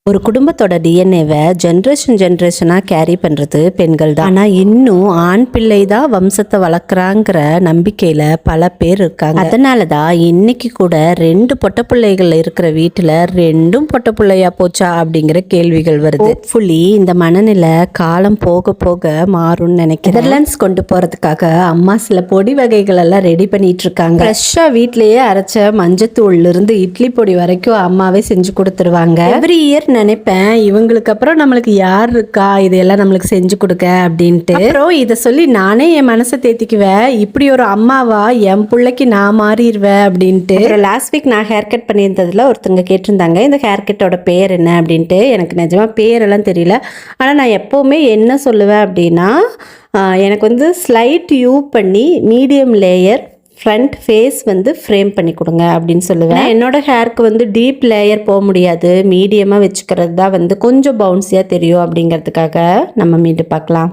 ஒரு குடும்பத்தோட டிஎன்ஏவை ஜென்ரேஷனாக கேரி பண்ணுறது பெண்கள் தான். ஆனால் இன்னும் ஆண் பிள்ளை தான் வம்சத்தை வளர்க்குறாங்கிற நம்பிக்கையில் பல பேர் இருக்காங்க. அதனால தான் இன்னைக்கு கூட 2 பொட்ட பிள்ளைகள் இருக்கிற வீட்டில் 2ம் பொட்ட பிள்ளையா போச்சா அப்படிங்கிற கேள்விகள் வருது. ஹோப்ஃபுல்லி இந்த மனநிலை காலம் போக போக மாறும்னு நினைக்கிறேன். நெதர்லாண்ட்ஸ் கொண்டு போகிறதுக்காக அம்மா சில பொடி வகைகள் எல்லாம் ரெடி பண்ணிட்டு இருக்காங்க. ஃப்ரெஷ்ஷாக வீட்லேயே அரைச்ச மஞ்சத்தூள்லேருந்து இட்லி பொடி வரைக்கும் அம்மாவே செஞ்சு கொடுத்துருவாங்க. எவ்ரி இயர் நினைப்பேன் இவங்களுக்கு அப்புறம் நம்மளுக்கு யார் இருக்கா இதையெல்லாம் நம்மளுக்கு செஞ்சு கொடுக்க அப்படின்ட்டு. அப்புறம் இதை சொல்லி நானே என் மனசை தேத்திக்குவேன், இப்படி ஒரு அம்மாவா என் பிள்ளைக்கு நான் மாறிடுவேன் அப்படின்ட்டு. லாஸ்ட் வீக் நான் ஹேர் கட் பண்ணியிருந்ததுல ஒருத்தங்க கேட்டிருந்தாங்க இந்த ஹேர் கட்டோட பேர் என்ன அப்படின்ட்டு. எனக்கு நிஜமா பேரெல்லாம் தெரியல. ஆனால் நான் எப்போவுமே என்ன சொல்லுவேன் அப்படின்னா, எனக்கு வந்து ஸ்லைட் யூ பண்ணி மீடியம் லேயர் ஃப்ரண்ட் ஃபேஸ் வந்து ஃப்ரேம் பண்ணி கொடுங்க அப்படின்னு சொல்லுவேன். என்னோட ஹேருக்கு வந்து டீப் லேயர் போக முடியாது, மீடியமாக வச்சுக்கிறது தான் வந்து கொஞ்சம் பவுன்ஸியாக தெரியும் அப்படிங்கிறதுக்காக. நம்ம மீண்டும் பார்க்கலாம்.